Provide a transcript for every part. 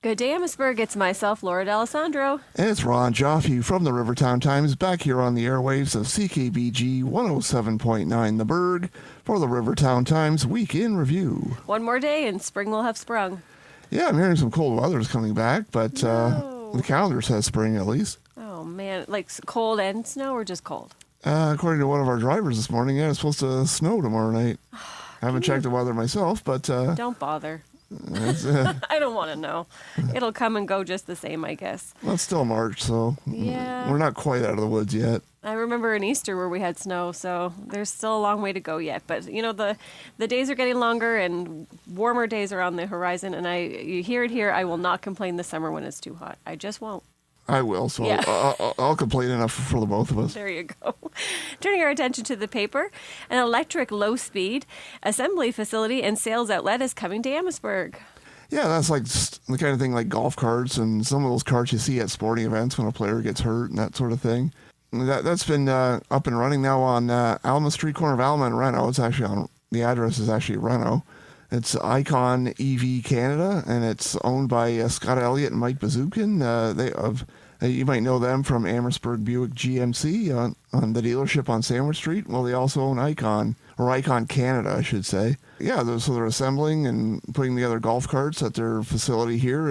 Good day, Amherstburg. It's myself, Laura D'Alessandro. And it's Ron Giofu from the Rivertown Times back here on the airwaves of CKBG 107.9 The Berg for the Rivertown Times Week in Review. One more day and spring will have sprung. Yeah, I'm hearing some cold weather is coming back, but the calendar says spring at least. Oh, man. Like cold and snow or just cold? According to one of our drivers this morning, it's supposed to snow tomorrow night. I haven't checked the weather myself, but... Don't bother. I don't want to know. It'll come and go just the same, I guess. Well, it's still March, so Yeah. we're not quite out of the woods yet. I remember in Easter where we had snow, so there's still a long way to go yet. But, you know, the days are getting longer and warmer days are on the horizon. And you hear it here, I will not complain this summer when it's too hot. I just won't. I will, so Yeah. I'll complain enough for the both of us. There you go. Turning our attention to the paper, an electric low-speed assembly facility and sales outlet is coming to Amherstburg. Yeah, that's like the kind of thing like golf carts and some of those carts you see at sporting events when a player gets hurt and that sort of thing. That's been up and running now on Alma Street, corner of Alma and Reno. It's actually on, the address is actually Reno. It's Icon EV Canada, and it's owned by Scott Elliott and Mike Bazookin. You might know them from Amherstburg Buick GMC on the dealership on Sandwich Street. Well, they also own Icon, or Icon Canada, I should say. Yeah, so they're assembling and putting together golf carts at their facility here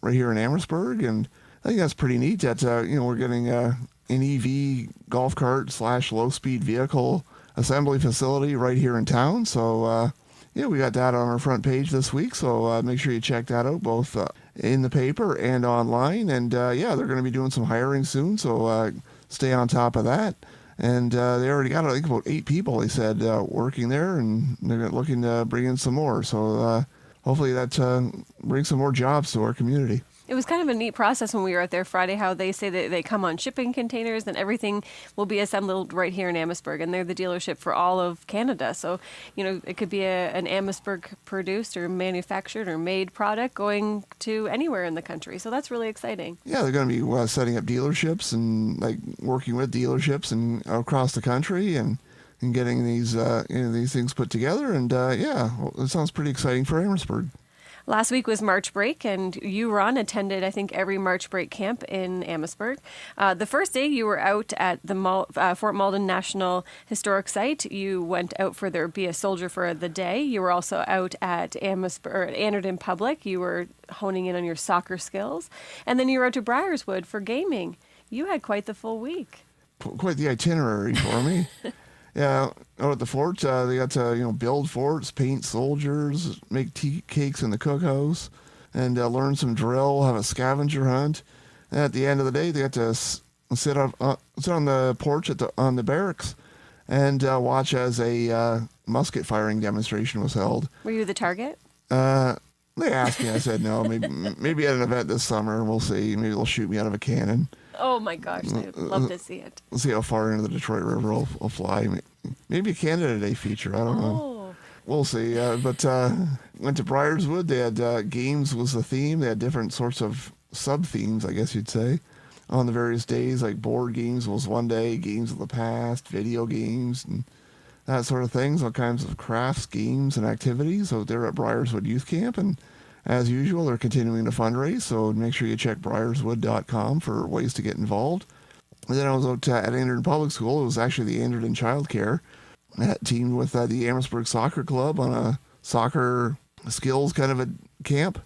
right here in Amherstburg, and I think that's pretty neat. That we're getting an EV golf cart / low-speed vehicle assembly facility right here in town. So. Yeah, we got that on our front page this week, so make sure you check that out, both in the paper and online. And they're going to be doing some hiring soon, so stay on top of that. And they already got, I think, about 8 people, they said, working there, and they're looking to bring in some more. So hopefully that brings some more jobs to our community. It was kind of a neat process when we were out there Friday, how they say that they come on shipping containers and everything will be assembled right here in Amherstburg. And they're the dealership for all of Canada. So, it could be an Amherstburg produced or manufactured or made product going to anywhere in the country. So that's really exciting. Yeah, they're going to be setting up dealerships and working with dealerships and across the country and getting these things put together. And it sounds pretty exciting for Amherstburg. Last week was March break, and you, Ron, attended, I think, every March break camp in Amherstburg. The first day you were out at the Fort Malden National Historic Site. You went out for there Be a Soldier for the day. You were also out at Anderton Public. You were honing in on your soccer skills. And then you were out to Briarswood for gaming. You had quite the full week. Quite the itinerary for me. Yeah, out at the fort, they got to build forts, paint soldiers, make tea cakes in the cookhouse, and learn some drill, have a scavenger hunt. And at the end of the day, they got to sit on the porch on the barracks and watch as a musket firing demonstration was held. Were you the target? They asked me. I said no. Maybe at an event this summer. We'll see. Maybe they'll shoot me out of a cannon. Oh my gosh, I'd love to see it. We'll see how far into the Detroit River I'll fly. Maybe a Canada Day feature. I don't know. We'll see. But went to Briarswood. They had games was the theme. They had different sorts of sub-themes, I guess you'd say, on the various days. Like board games was one day, games of the past, video games, and that sort of things. All kinds of crafts, games, and activities. So they're at Briarswood Youth Camp, and as usual, they're continuing to fundraise, so make sure you check briarswood.com for ways to get involved. And then I was out at Anderton Public School. It was actually the Anderton Child Care. That teamed with the Amherstburg Soccer Club on a soccer skills kind of a camp,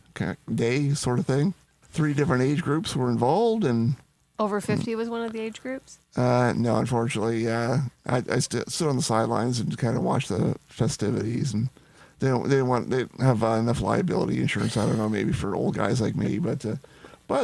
day sort of thing. 3 different age groups were involved. And over 50 was one of the age groups? No, unfortunately. I stood on the sidelines and kind of watched the festivities, and they have enough liability insurance. I don't know, maybe for old guys like me, but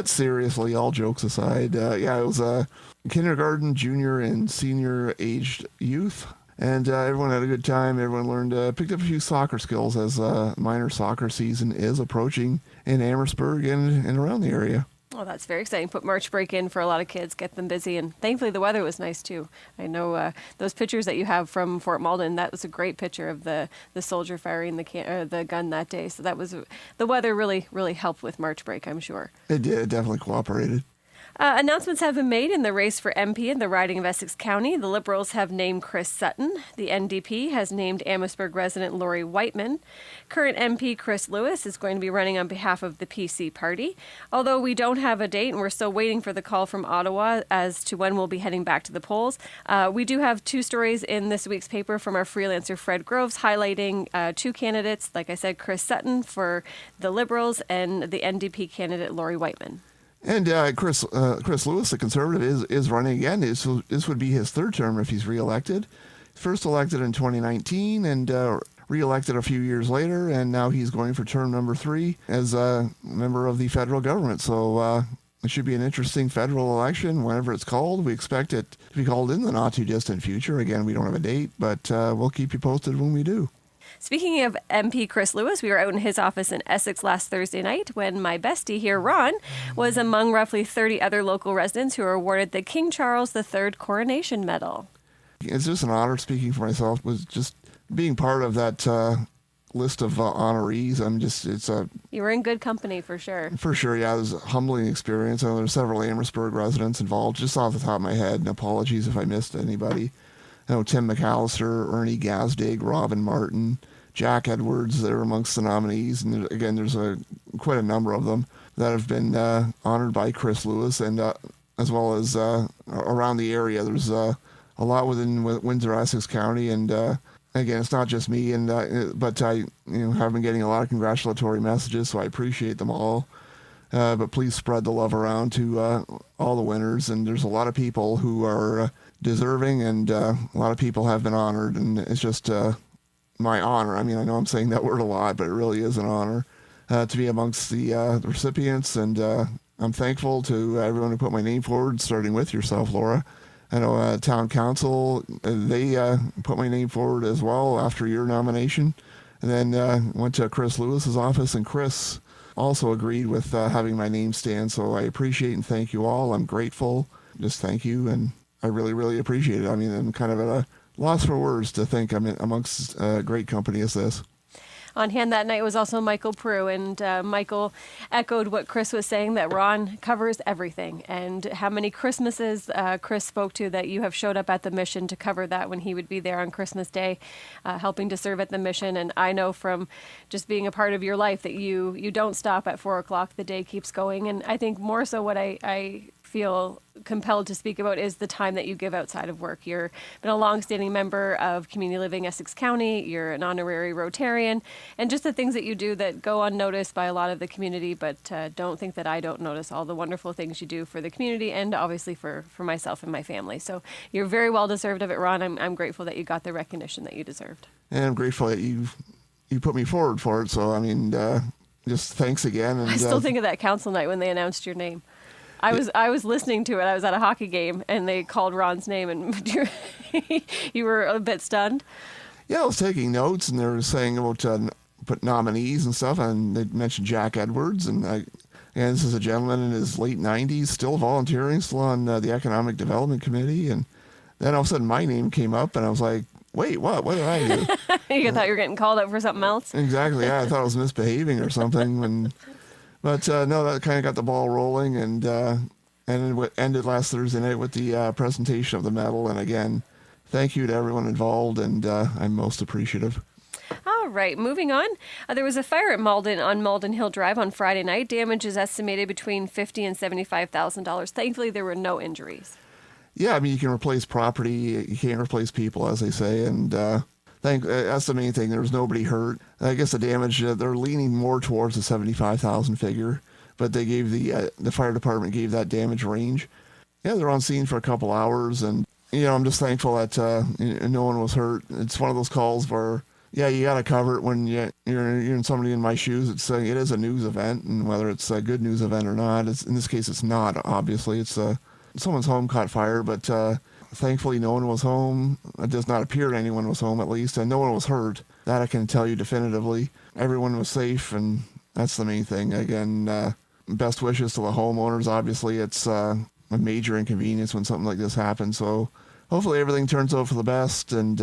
seriously, all jokes aside, it was a kindergarten, junior, and senior aged youth, and everyone had a good time. Everyone learned, picked up a few soccer skills as minor soccer season is approaching in Amherstburg and around the area. Oh, that's very exciting. Put March break in for a lot of kids, get them busy, and thankfully the weather was nice too. I know those pictures that you have from Fort Malden, that was a great picture of the soldier firing the gun that day. So that was the weather really helped with March break, I'm sure. It did. It definitely cooperated. Announcements have been made in the race for MP in the riding of Essex County. The Liberals have named Chris Sutton. The NDP has named Amherstburg resident Lori Whiteman. Current MP Chris Lewis is going to be running on behalf of the PC party. Although we don't have a date and we're still waiting for the call from Ottawa as to when we'll be heading back to the polls, we do have two stories in this week's paper from our freelancer Fred Groves highlighting two candidates, like I said, Chris Sutton for the Liberals and the NDP candidate Lori Whiteman. And Chris Lewis, the Conservative, is running again. This would be his third term if he's reelected. First elected in 2019 and reelected a few years later, and now he's going for term number 3 as a member of the federal government. So it should be an interesting federal election whenever it's called. We expect it to be called in the not-too-distant future. Again, we don't have a date, but we'll keep you posted when we do. Speaking of MP Chris Lewis, we were out in his office in Essex last Thursday night when my bestie here, Ron, was among roughly 30 other local residents who were awarded the King Charles III Coronation Medal. It's just an honor, speaking for myself, was just being part of that list of honorees. You were in good company for sure. For sure, yeah. It was a humbling experience. I know there's several Amherstburg residents involved, just off the top of my head, and apologies if I missed anybody. I know Tim McAllister, Ernie Gazdig, Robin Martin, Jack Edwards, they're amongst the nominees. And again, there's quite a number of them that have been honored by Chris Lewis, and as well as around the area. There's a lot within Windsor, Essex County, and again, it's not just me, but I have been getting a lot of congratulatory messages, so I appreciate them all. But please spread the love around to all the winners, and there's a lot of people who are deserving, and a lot of people have been honored, and it's just my honor. I mean, I know I'm saying that word a lot, but it really is an honor to be amongst the recipients, and I'm thankful to everyone who put my name forward, starting with yourself, Laura. I know Town Council, they put my name forward as well after your nomination, and then went to Chris Lewis's office, and Chris also agreed with having my name stand, so I appreciate and thank you all. I'm grateful. Just thank you, and I really, really appreciate it. I mean, I'm kind of at a loss for words to think I'm amongst a great company as this. On hand that night was also Michael Prue, and Michael echoed what Chris was saying, that Ron covers everything, and how many Christmases Chris spoke to that you have showed up at the mission to cover that when he would be there on Christmas Day, helping to serve at the mission. And I know from just being a part of your life that you don't stop at 4 o'clock. The day keeps going. And I think more so what I feel compelled to speak about is the time that you give outside of work. You've been a long-standing member of Community Living Essex County. You're an honorary Rotarian, and just the things that you do that go unnoticed by a lot of the community, but don't think that I don't notice all the wonderful things you do for the community and obviously for myself and my family. So you're very well deserved of it, Ron. I'm grateful that you got the recognition that you deserved. And I'm grateful that you put me forward for it. So, I mean, just thanks again. And I still think of that council night when they announced your name. I was listening to it. I was at a hockey game, and they called Ron's name, and you were a bit stunned. Yeah, I was taking notes, and they were saying about put nominees and stuff, and they mentioned Jack Edwards, and this is a gentleman in his late 90s, still volunteering, still on the Economic Development Committee, and then all of a sudden my name came up, and I was like, wait, what? What did I do? You thought you were getting called out for something else? Exactly, yeah. I thought I was misbehaving or something, But no, that kind of got the ball rolling, and it ended last Thursday night with the presentation of the medal. And again, thank you to everyone involved, and I'm most appreciative. All right, moving on. There was a fire at Malden on Malden Hill Drive on Friday night. Damage is estimated between $50,000 and $75,000. Thankfully, there were no injuries. Yeah, I mean, you can replace property, you can't replace people, as they say, and that's the main thing. There was nobody hurt. I guess the damage, they're leaning more towards the 75,000 figure, but they gave the fire department gave that damage range. Yeah, they're on scene for a couple hours, and I'm just thankful that no one was hurt. It's one of those calls where, yeah, you got to cover it when you're in somebody in my shoes. It is a news event, and whether it's a good news event or not, in this case it's not. Obviously, it's someone's home caught fire, but thankfully, no one was home. It does not appear anyone was home, at least, and no one was hurt. That I can tell you definitively. Everyone was safe, and that's the main thing. Again, best wishes to the homeowners. Obviously, it's a major inconvenience when something like this happens, so hopefully everything turns out for the best, and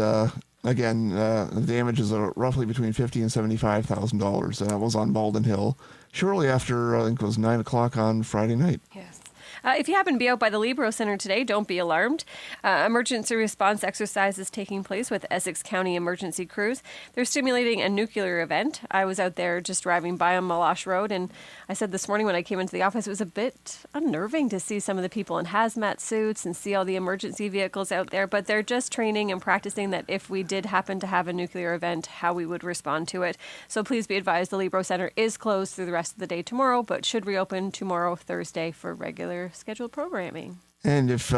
again, the damages are roughly between $50,000 and $75,000, and that was on Malden Hill shortly after, I think it was 9 o'clock on Friday night. Yes. If you happen to be out by the Libro Center today, don't be alarmed. Emergency response exercise is taking place with Essex County emergency crews. They're stimulating a nuclear event. I was out there just driving by on Malash Road, and I said this morning when I came into the office, it was a bit unnerving to see some of the people in hazmat suits and see all the emergency vehicles out there, but they're just training and practicing that if we did happen to have a nuclear event, how we would respond to it. So please be advised the Libro Center is closed through the rest of the day tomorrow, but should reopen tomorrow, Thursday, for regular scheduled programming. And if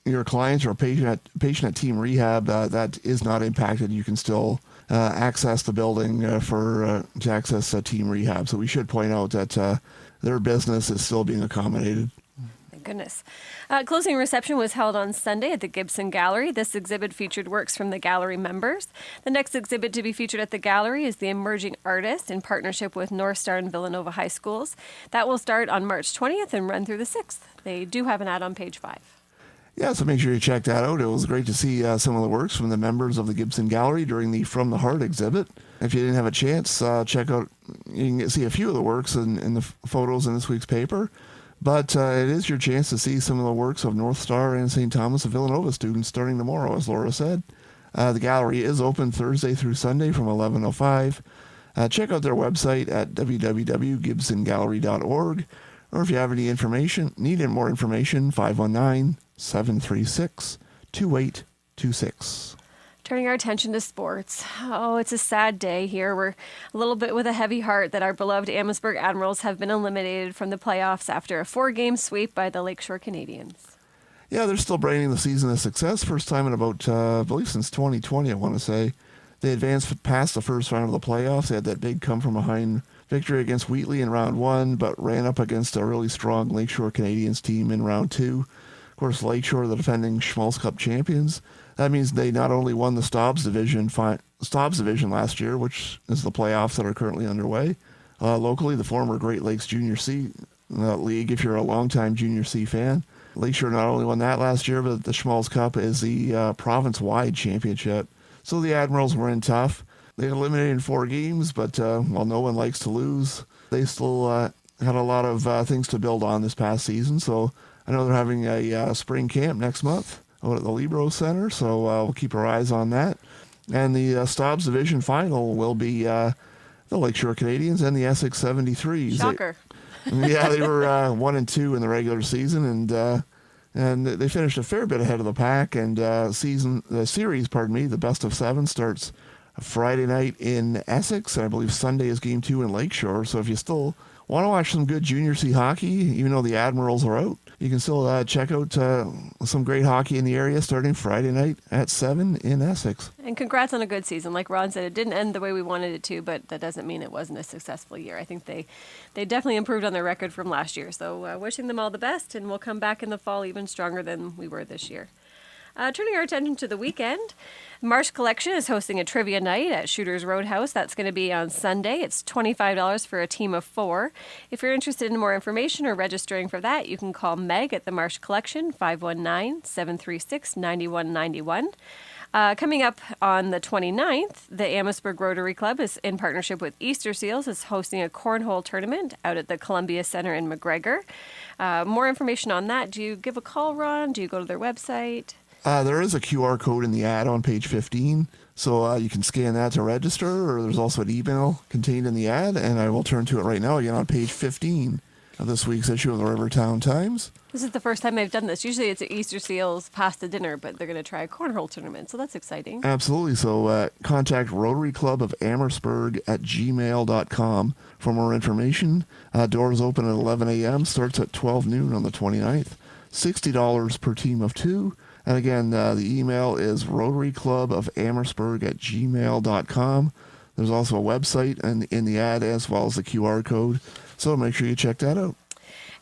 your client or a patient at Team Rehab that is not impacted, you can still access the building to access Team Rehab. So we should point out that their business is still being accommodated. Goodness. Closing reception was held on Sunday at the Gibson Gallery. This exhibit featured works from the gallery members. The next exhibit to be featured at the gallery is The Emerging Artist in partnership with North Star and Villanova High Schools. That will start on March 20th and run through the 6th. They do have an ad on page 5. Yeah, so make sure you check that out. It was great to see some of the works from the members of the Gibson Gallery during the From the Heart exhibit. If you didn't have a chance, check out, you can see a few of the works in the photos in this week's paper. But it is your chance to see some of the works of North Star and St. Thomas of Villanova students starting tomorrow, as Laura said. The gallery is open Thursday through Sunday from 11:05. Check out their website at www.gibsongallery.org. Or if you have any information, need more information, 519-736-2826. Turning our attention to sports. Oh, it's a sad day here. We're a little bit with a heavy heart that our beloved Amherstburg Admirals have been eliminated from the playoffs after a 4-game sweep by the Lakeshore Canadians. Yeah, they're still branding the season a success. First time in about, I believe since 2020, I want to say. They advanced past the first round of the playoffs. They had that big come-from-behind victory against Wheatley in round 1, but ran up against a really strong Lakeshore Canadians team in round 2. Of course, Lakeshore, the defending Schmaltz Cup champions. That means they not only won the Staubs division last year, which is the playoffs that are currently underway. Locally, the former Great Lakes Junior C League, if you're a longtime Junior C fan. Lakeshore not only won that last year, but the Schmaltz Cup is the province-wide championship. So the Admirals were in tough. They eliminated 4 games, but while no one likes to lose, they still had a lot of things to build on this past season. So I know they're having a spring camp next month out at the Libro Center, so we'll keep our eyes on that. And the Staubs Division final will be the Lakeshore Canadians and the Essex 73s. Shocker. They were 1-2 in the regular season, and they finished a fair bit ahead of the pack. And the series, the best of 7 starts Friday night in Essex, and I believe Sunday is game 2 in Lakeshore. So if you still want to watch some good Junior C hockey, even though the Admirals are out, you can still check out some great hockey in the area starting Friday night at 7 in Essex. And congrats on a good season. Like Ron said, it didn't end the way we wanted it to, but that doesn't mean it wasn't a successful year. I think they definitely improved on their record from last year. So wishing them all the best, and we'll come back in the fall even stronger than we were this year. Turning our attention to the weekend, Marsh Collection is hosting a trivia night at Shooter's Roadhouse. That's going to be on Sunday. It's $25 for a team of 4. If you're interested in more information or registering for that, you can call Meg at the Marsh Collection, 519-736-9191. Coming up on the 29th, the Amherstburg Rotary Club is in partnership with Easter Seals is hosting a cornhole tournament out at the Columbia Center in McGregor. More information on that. Do you give a call, Ron? Do you go to their website? There is a QR code in the ad on page 15, so you can scan that to register, or there's also an email contained in the ad, and I will turn to it right now again on page 15 of this week's issue of the Rivertown Times. This is the first time they've done this. Usually it's Easter Seals pasta dinner, but they're going to try a cornhole tournament, so that's exciting. Absolutely. So contact Rotary Club of Amherstburg at gmail.com for more information. Doors open at 11 a.m., starts at 12 noon on the 29th. $60 per team of 2. And again, the email is rotaryclubofamherstburg at gmail.com. There's also a website in the ad as well as the QR code. So make sure you check that out.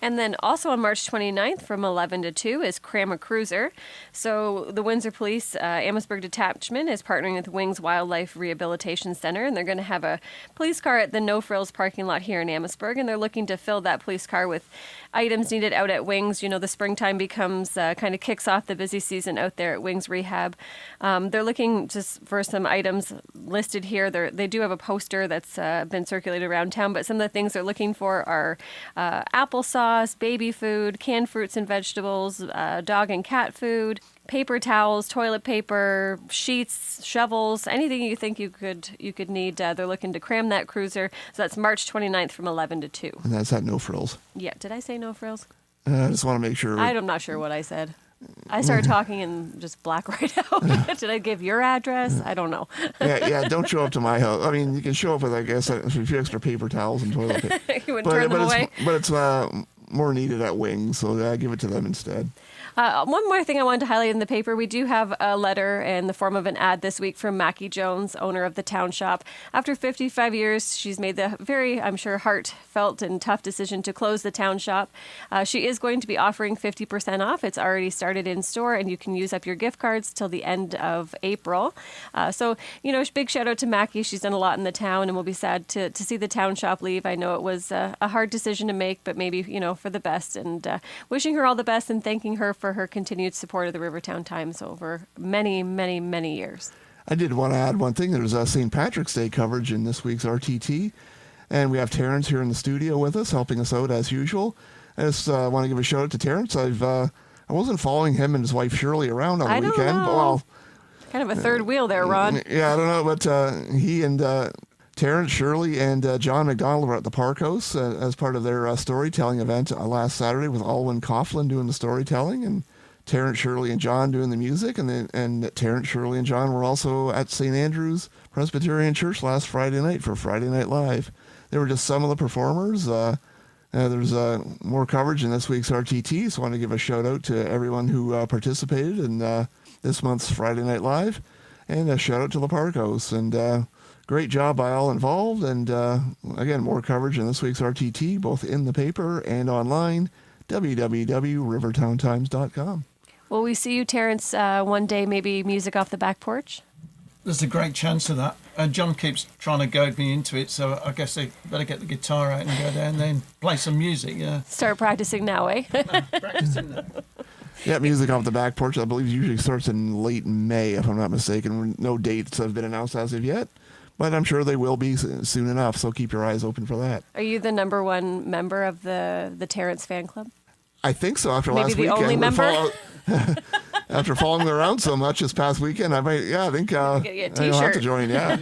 And then also on March 29th from 11 to 2 is Cram a Cruiser. So the Windsor Police Amherstburg Detachment is partnering with Wings Wildlife Rehabilitation Center, and they're going to have a police car at the No Frills parking lot here in Amherstburg, and they're looking to fill that police car with items needed out at Wings. You know, the springtime becomes kind of kicks off the busy season out there at Wings Rehab. They're looking just for some items listed here. They do have a poster that's been circulated around town, but some of the things they're looking for are applesauce, sauce, baby food, canned fruits and vegetables, dog and cat food, paper towels, toilet paper, sheets, shovels, anything you think you could need. They're looking to cram that cruiser. So that's March 29th from 11 to 2. And that's at No Frills. Yeah, did I say no frills? I just want to make sure. I'm not sure what I said. I started talking and just black right out. Did I give your address? I don't know. yeah, don't show up to my house. I mean, you can show up with, I guess, a few extra paper towels and toilet paper. You would turn them away? But it's more needed at Wings, so give it to them instead. One more thing I wanted to highlight in the paper, we do have a letter in the form of an ad this week from Mackie Jones, owner of the Town Shop. After 55 years, she's made the very, I'm sure, heartfelt and tough decision to close the Town Shop. She is going to be offering 50% off. It's already started in store, and you can use up your gift cards till the end of April. So, big shout out to Mackie. She's done a lot in the town, and we'll be sad to see the Town Shop leave. I know it was a hard decision to make, but maybe, for the best. And wishing her all the best and thanking her for her continued support of the Rivertown Times over many, many, many years. I did want to add one thing. There's St. Patrick's Day coverage in this week's RTT, and we have Terrence here in the studio with us, helping us out as usual. I just want to give a shout out to Terrence. I wasn't following him and his wife Shirley around on the weekend. Know. But, well, kind of a third wheel there, Ron. Yeah, I don't know, but he and Terrence, Shirley, and John McDonald were at the Park House as part of their storytelling event last Saturday with Alwyn Coughlin doing the storytelling, and Terrence, Shirley, and John doing the music, and Terrence, Shirley, and John were also at St. Andrew's Presbyterian Church last Friday night for Friday Night Live. They were just some of the performers. There's more coverage in this week's RTT, so I want to give a shout out to everyone who participated in this month's Friday Night Live, and a shout out to the Park House. And great job by all involved, and again, more coverage in this week's RTT, both in the paper and online, www.rivertowntimes.com. Will we see you, Terrence, one day, maybe music off the back porch? There's a great chance of that. And John keeps trying to goad me into it, so I guess they better get the guitar out and go there and then play some music, yeah. Start practicing now, eh? Practicing now. Yeah, music off the back porch, I believe, usually starts in late May, if I'm not mistaken. No dates have been announced as of yet, but I'm sure they will be soon enough, so keep your eyes open for that. Are you the number one member of the Terrence fan club? I think so. After Maybe last the weekend, only member? After following them around so much this past weekend, I think I'll have to join. Yeah.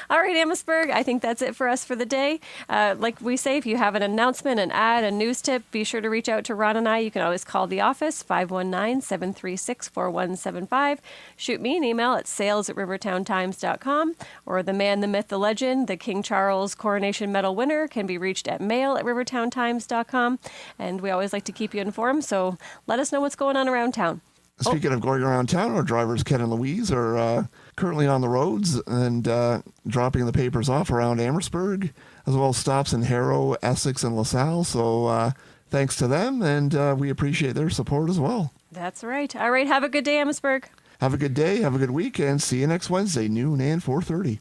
All right, Amherstburg, I think that's it for us for the day. Like we say, if you have an announcement, an ad, a news tip, be sure to reach out to Ron and I. You can always call the office, 519-736-4175. Shoot me an email at sales@rivertowntimes.com, or the man, the myth, the legend, the King Charles Coronation Medal winner can be reached at mail@rivertowntimes.com. And we always like to keep you informed, so let us know what's going on around town. Speaking of going around town, our drivers, Ken and Louise, are currently on the roads and dropping the papers off around Amherstburg, as well as stops in Harrow, Essex, and LaSalle. So thanks to them, and we appreciate their support as well. That's right. All right, have a good day, Amherstburg. Have a good day, have a good week, and see you next Wednesday, noon and 4:30.